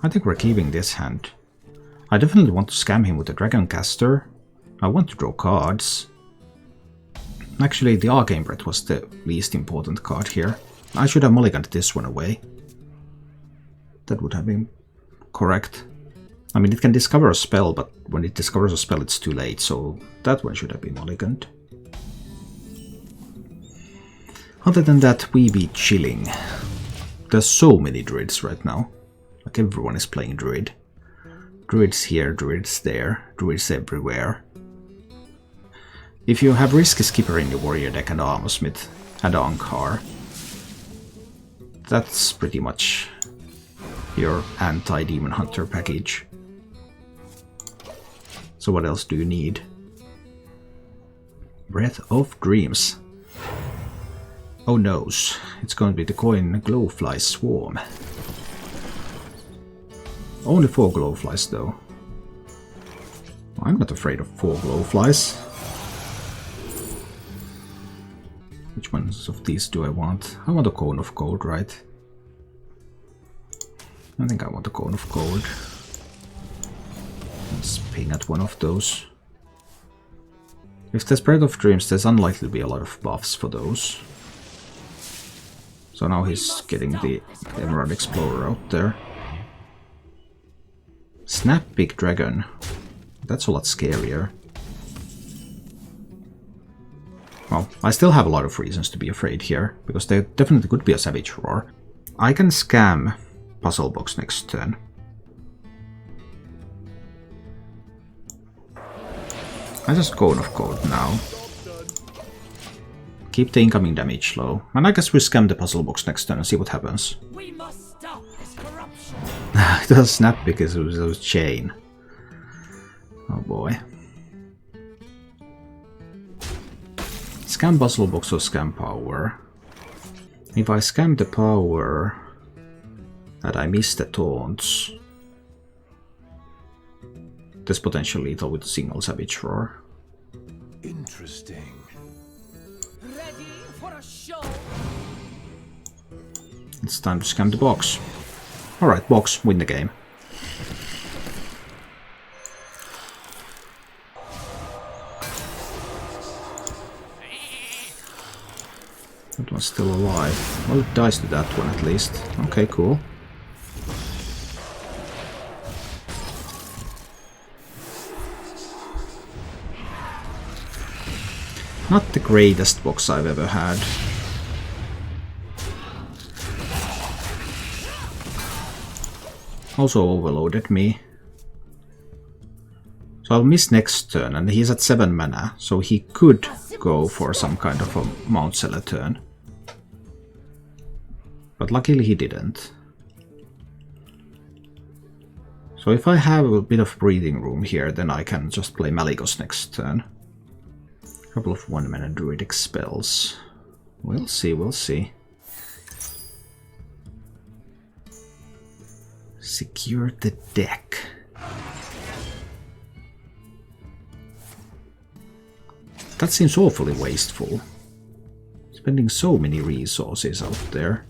I think we're keeping this hand. I definitely want to scam him with the Dragon Caster. I want to draw cards. Actually, the Arcane Breath was the least important card here. I should have mulliganed this one away. That would have been correct. I mean, it can discover a spell, but when it discovers a spell, it's too late, so that one should have been mulliganed. Other than that, we be chilling. There's so many druids right now. Like, everyone is playing druid. Druids here, druids there, druids everywhere. If you have Risky Skipper in your warrior deck and Armorsmith and Ankar, that's pretty much your anti-Demon Hunter package. So what else do you need? Breath of Dreams. Oh no, it's going to be the coin Glowfly Swarm. Only 4 Glowflies though. I'm not afraid of 4 Glowflies. Which ones of these do I want? I want a Cone of Gold, right? I think I want a Cone of Gold. Let's ping at one of those. If there's Breath of Dreams, there's unlikely to be a lot of buffs for those. So now he's getting the Emerald Explorer out there. Snap Big Dragon. That's a lot scarier. Well, I still have a lot of reasons to be afraid here, because there definitely could be a Savage Roar. I can scam Puzzle Box next turn. I just Cone of Gold now. Keep the incoming damage low. And I guess we scam the Puzzle Box next turn and see what happens. We must stop this corruption. It does snap because it was chain. Oh boy. Scam Puzzle Box or scam Power? If I scam the Power and I miss the taunts, there's potential lethal with a single Savage Roar. Interesting. Ready for a show? It's time to scam the box. Alright, box, win the game. That one's still alive. Well, it dies to that one at least. Okay, cool. Not the greatest box I've ever had. Also overloaded me. So I'll miss next turn, and he's at 7 mana, so he could go for some kind of a Mount Seller turn. But luckily he didn't. So if I have a bit of breathing room here, then I can just play Malygos next turn. A couple of 1-mana druidic spells. We'll see, we'll see. Secure the deck. That seems awfully wasteful. Spending so many resources out there.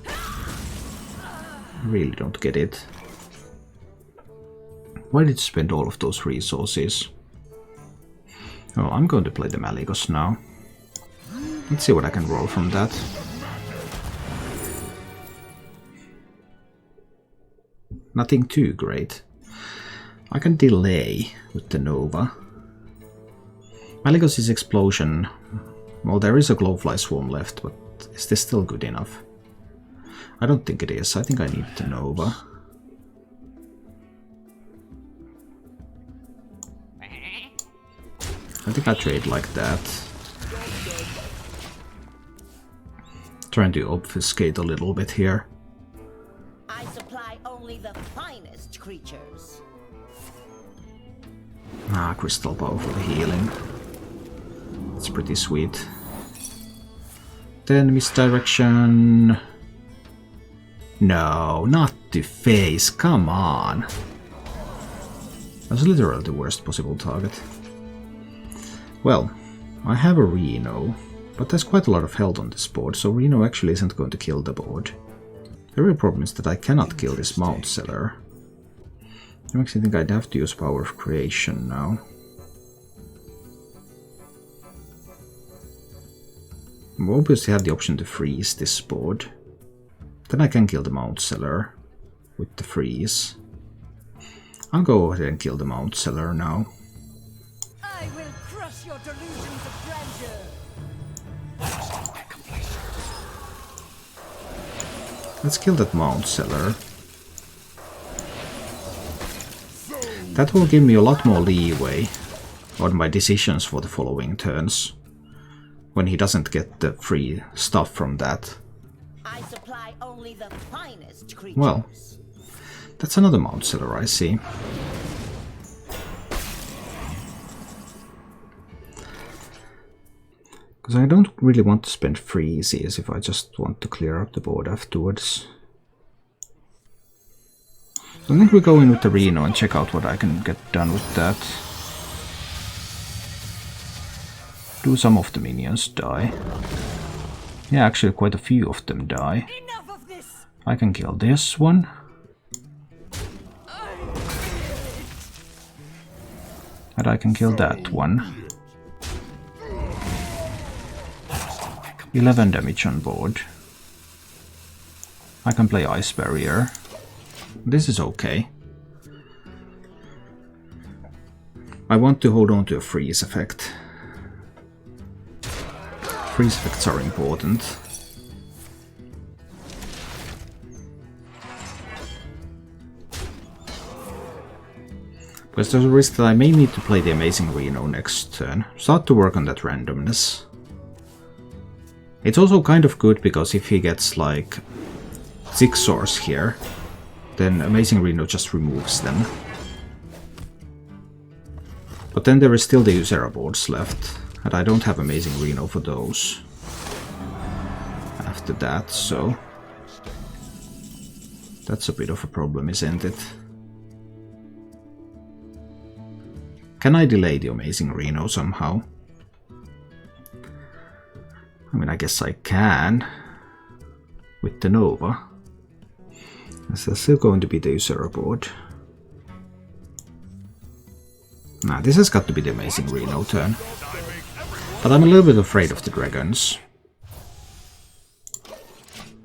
I really don't get it. Why did you spend all of those resources? Oh, I'm going to play the Malygos now. Let's see what I can roll from that. Nothing too great. I can delay with the Nova. Malygos' explosion. Well, there is a Glowfly Swarm left, but is this still good enough? I don't think it is. I think I need the Nova. I think I trade like that. Trying to obfuscate a little bit here. I supply only the finest creatures. Ah, Crystal Powerful Healing. It's pretty sweet. Then Misdirection. No, not to face, come on. That's literally the worst possible target. Well, I have a Reno. But there's quite a lot of health on this board, so Reno actually isn't going to kill the board. The real problem is that I cannot kill this Mount Seller. It makes me think I'd have to use Power of Creation now. I obviously have the option to freeze this board. Then I can kill the Mount Seller with the freeze. I'll go ahead and kill the Mount Seller now. I will crush your delusions of grandeur. Let's kill that Mount Seller. That will give me a lot more leeway on my decisions for the following turns, when he doesn't get the free stuff from that. I supply only the finest creatures. Well, that's another Mount Seller I see. Because I don't really want to spend freezes if I just want to clear up the board afterwards. So I think we go in with the Reno and check out what I can get done with that. Do some of the minions die? Yeah, actually quite a few of them die. Enough of this. I can kill this one. And I can kill that one. 11 damage on board. I can play Ice Barrier. This is okay. I want to hold on to a freeze effect. Freeze effects are important. Because there's a risk that I may need to play the Amazing Reno next turn. Start to work on that randomness. It's also kind of good because if he gets like 6 swords here, then Amazing Reno just removes them. But then there is still the Ysera boards left, and I don't have Amazing Reno for those after that, so that's a bit of a problem, isn't it? Can I delay the Amazing Reno somehow? I mean, I guess I can with the Nova. There's still going to be the Ysera board. Nah, this has got to be the Amazing Reno turn. But I'm a little bit afraid of the dragons.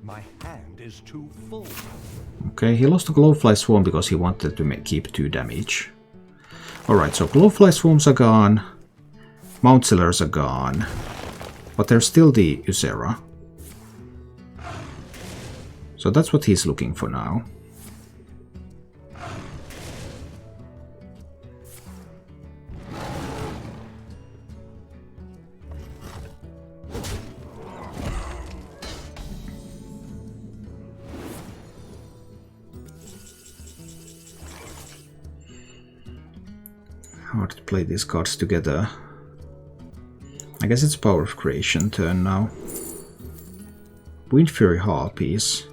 My hand is too full. Okay, he lost the Glowfly Swarm because he wanted to keep 2 damage. Alright, so Glowfly Swarms are gone. Mount Sellers are gone. But there's still the Ysera. So that's what he's looking for now. Hard to play these cards together. I guess it's Power of Creation turn now. Wind Fury Harpies.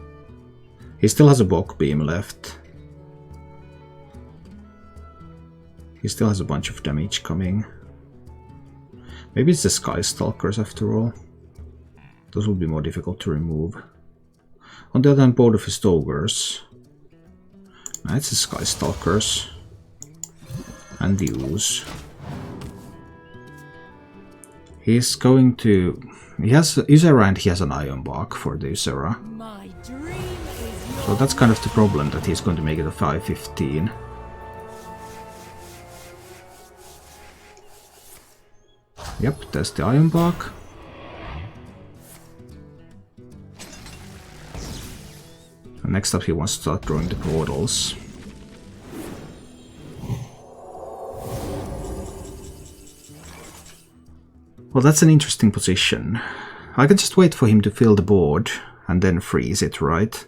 He still has a Bog Beam left. He still has a bunch of damage coming. Maybe it's the Sky Stalkers after all. Those will be more difficult to remove. On the other hand, both of his Ogres. Nah, it's the Sky Stalkers. And the Ooze. He's going to... He has Ysera and he has an Iron Bark for the Ysera. My dream is So that's kind of the problem, that he's going to make it a 5-15. Yep, there's the Iron Bark. And next up he wants to start drawing the portals. Well, that's an interesting position. I can just wait for him to fill the board and then freeze it, right?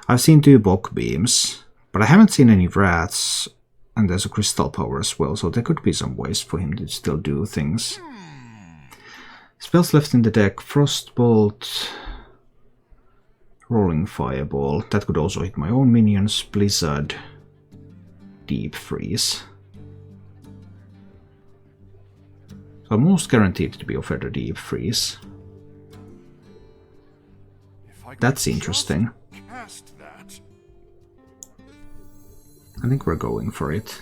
I've seen 2 Bog Beams, but I haven't seen any Rats, and there's a Crystal Power as well, so there could be some ways for him to still do things. Spells left in the deck: Frostbolt, Rolling Fireball, that could also hit my own minions, Blizzard, Deep Freeze. So I'm almost guaranteed to be offered a Deep Freeze. That's interesting. Cast that. I think we're going for it.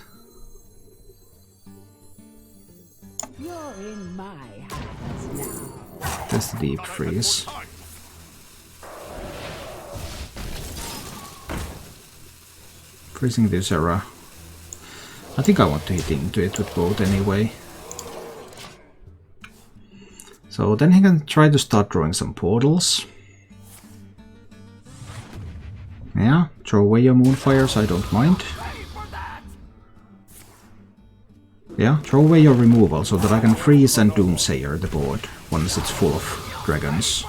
You're in my hands now. That's the deep freeze. Freezing this era. I think I want to hit into it with both anyway. So then he can try to start drawing some portals. Yeah, throw away your Moonfires, I don't mind. Yeah, throw away your removal so that I can freeze and Doomsayer the board once it's full of dragons.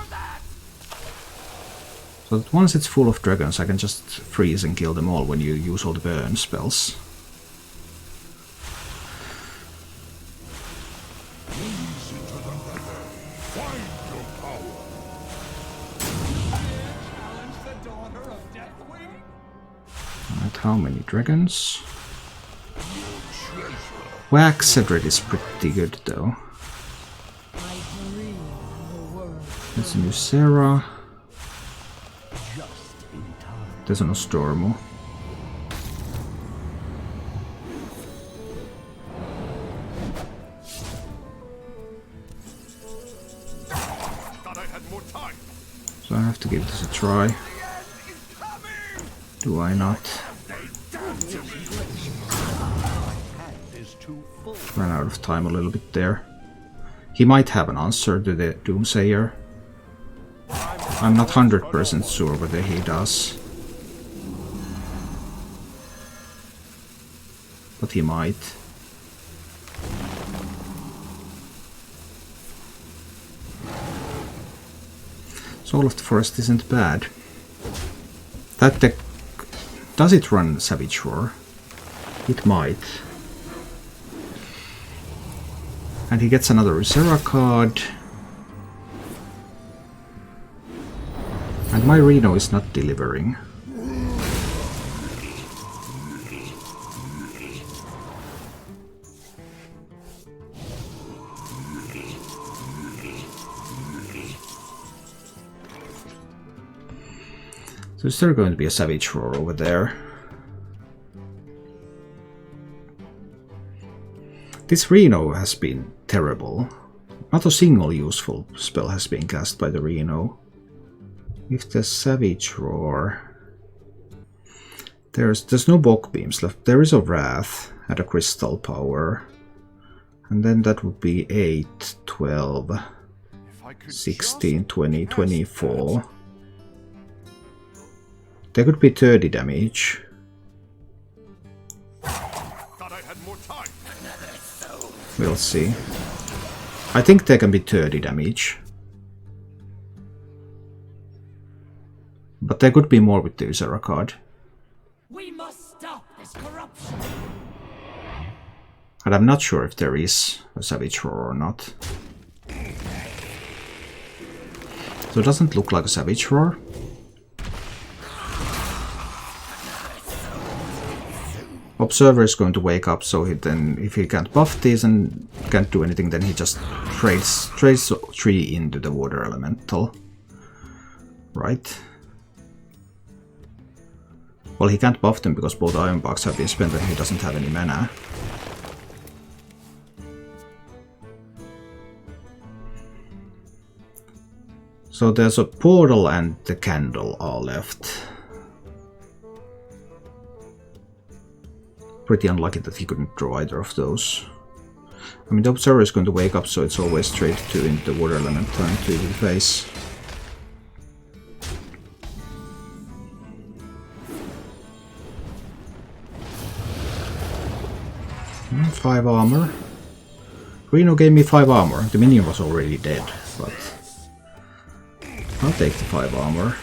So that once it's full of dragons I can just freeze and kill them all when you use all the burn spells. Alright, how many dragons? Wax Cedric is pretty good though. There's a new Sarah. There's an Ostormo. So I have to give this a try. Do I not? Ran out of time a little bit there. He might have an answer to the Doomsayer. I'm not 100% sure whether he does. But he might. Soul of the Forest isn't bad. That deck... Does it run Savage Roar? It might. And he gets another Reserva card. And my Reno is not delivering. So is there going to be a Savage Roar over there? This Reno has been terrible. Not a single useful spell has been cast by the Reno. If the Savage Roar... There's no Bog Beams left. There is a Wrath and a Crystal Power. And then that would be 8, 12, 16, 20, 24. There could be 30 damage. We'll see. I think there can be 30 damage. But there could be more with the Usera card. We must stop this corruption. And I'm not sure if there is a Savage Roar or not. So it doesn't look like a Savage Roar. Observer is going to wake up, so then if he can't buff these and can't do anything, then he just trades 3 into the water elemental. Right? Well, he can't buff them because both Iron Bugs have been spent and he doesn't have any mana. So there's a portal and the candle are left. Pretty unlucky that he couldn't draw either of those. I mean, the Observer is going to wake up, so it's always trade 2 into the water elemental and 2 to the face. Hmm, 5 armor. Reno gave me 5 armor. The minion was already dead, but I'll take the 5 armor.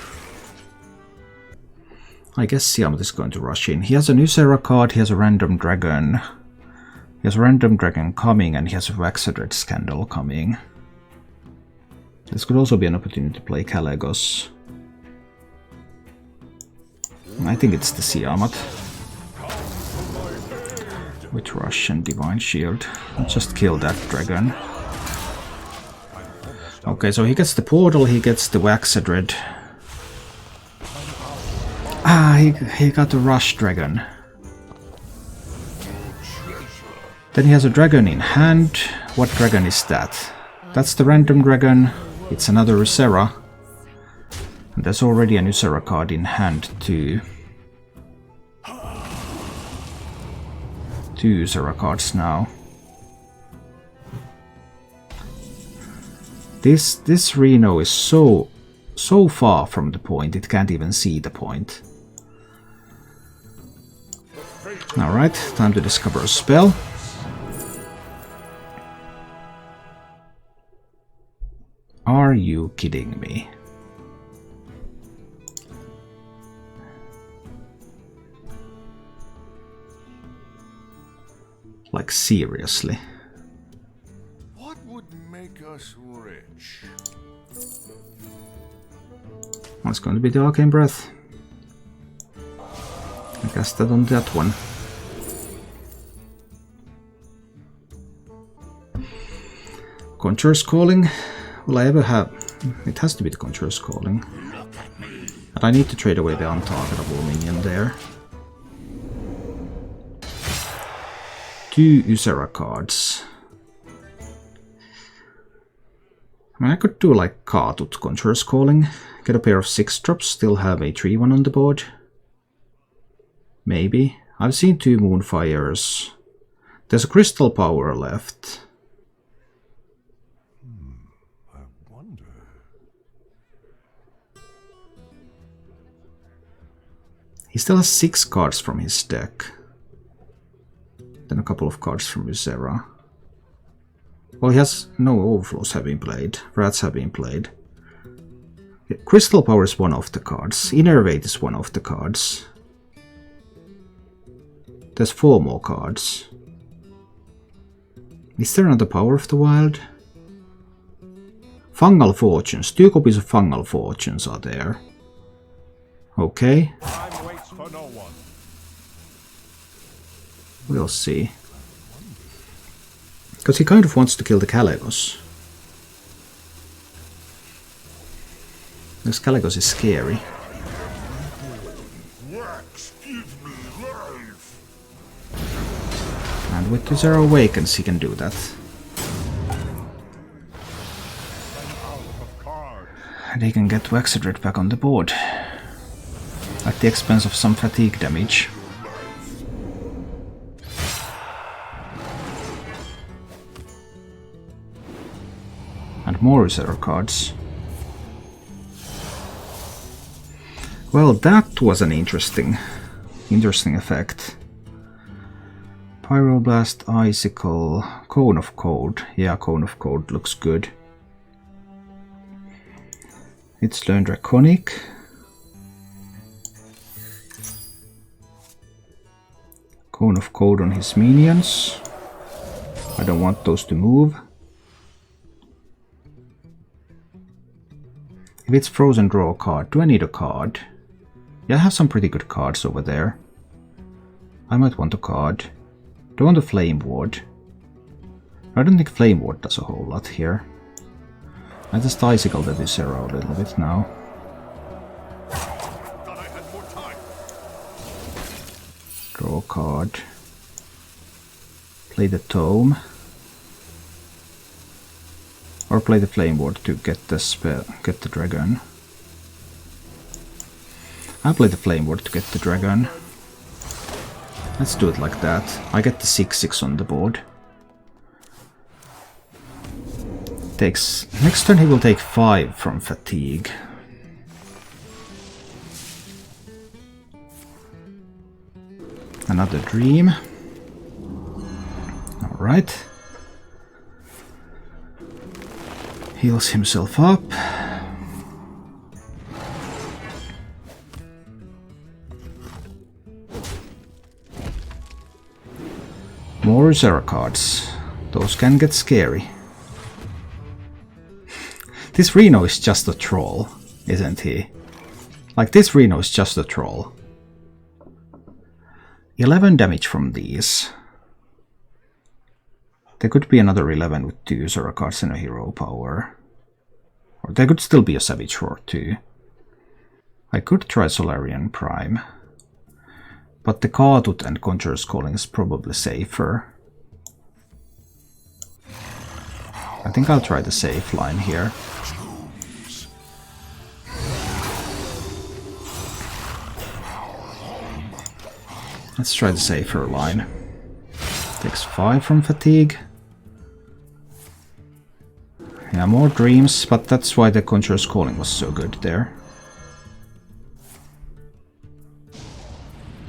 I guess Siamat is going to rush in. He has a new Sarah card, he has a random dragon. He has a random dragon coming, and he has a Waxadred Scandal coming. This could also be an opportunity to play Kalegos. I think it's the Siamat. With Rush and Divine Shield. Let's just kill that dragon. Okay, so he gets the portal, he gets the Waxadred. he got a Rush Dragon. Then he has a dragon in hand. What dragon is that? That's the random dragon. It's another Ysera. And there's already an Ysera card in hand too. 2 Ysera cards now. This Reno is so far from the point, it can't even see the point. Alright, time to discover a spell. Are you kidding me? Like, seriously? What would make us rich? Well, it's going to be the Arcane Breath. I guess that on that one. Conjure's Calling. Will I ever have... It has to be the Conjure's Calling. But I need to trade away the untargetable minion there. 2 Ysera cards. I mean, I could do like Katut Conjure's Calling. Get a pair of 6-drops, still have a 3-1 on the board. Maybe. I've seen 2 Moonfires. There's a Crystal Power left. I wonder. He still has 6 cards from his deck. Then a couple of cards from Ysera. Well, he has no overflows have been played. Rats have been played. Crystal Power is one of the cards. Innervate is one of the cards. There's 4 more cards. Is there another Power of the Wild? Fungal Fortunes. 2 copies of Fungal Fortunes are there. Okay. Time waits for no one. We'll see. Because he kind of wants to kill the Kalecgos. This Kalecgos is scary. And with the Zero Awakens he can do that. And he can get Waxadred back on the board. At the expense of some fatigue damage. And more Ysera cards. Well, that was an interesting effect. Pyroblast, Icicle, Cone of Cold. Yeah, Cone of Cold looks good. It's learned Draconic. Cone of Cold on his minions. I don't want those to move. If it's frozen, draw a card. Do I need a card? Yeah, I have some pretty good cards over there. I might want a card. Do I want a Flame Ward? I don't think Flame Ward does a whole lot here. I just icicle the Ysera a little bit now. Draw a card. Play the Tome. Or play the Flame Ward to get the spell, get the dragon. I'll play the Flame Ward to get the dragon. Let's do it like that. I get the 6/6 on the board. Takes next turn he will take 5 from fatigue. Another dream. All right. Heals himself up. More Ysera cards. Those can get scary. This Reno is just a troll, isn't he? Like, this Reno is just a troll. 11 damage from these. There could be another 11 with 2 Ysera cards and a hero power. Or there could still be a Savage Roar too. I could try Solarian Prime, but the Kaatut and Conjurer's Calling is probably safer. I think I'll try the safe line here. Let's try the safer line. Takes 5 from fatigue. Yeah, more dreams, but that's why the Conjurer's Calling was so good there.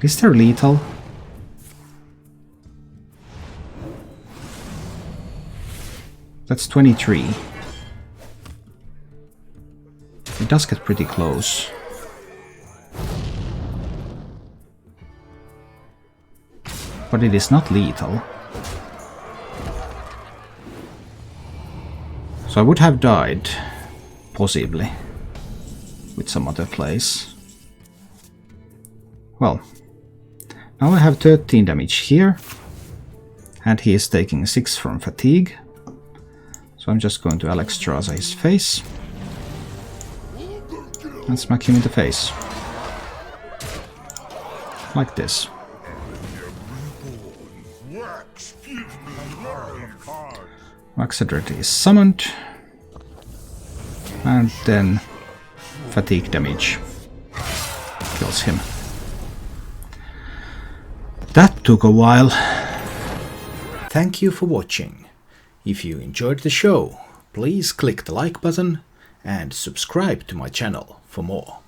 Is there lethal? That's 23. It does get pretty close. But it is not lethal. So I would have died, possibly, with some other place. Well, now I have 13 damage here, and he is taking 6 from fatigue. So I'm just going to Alexstrasza his face and smack him in the face. Like this. Waxadred is summoned, and then fatigue damage kills him. That took a while. Thank you for watching. If you enjoyed the show, please click the like button and subscribe to my channel for more.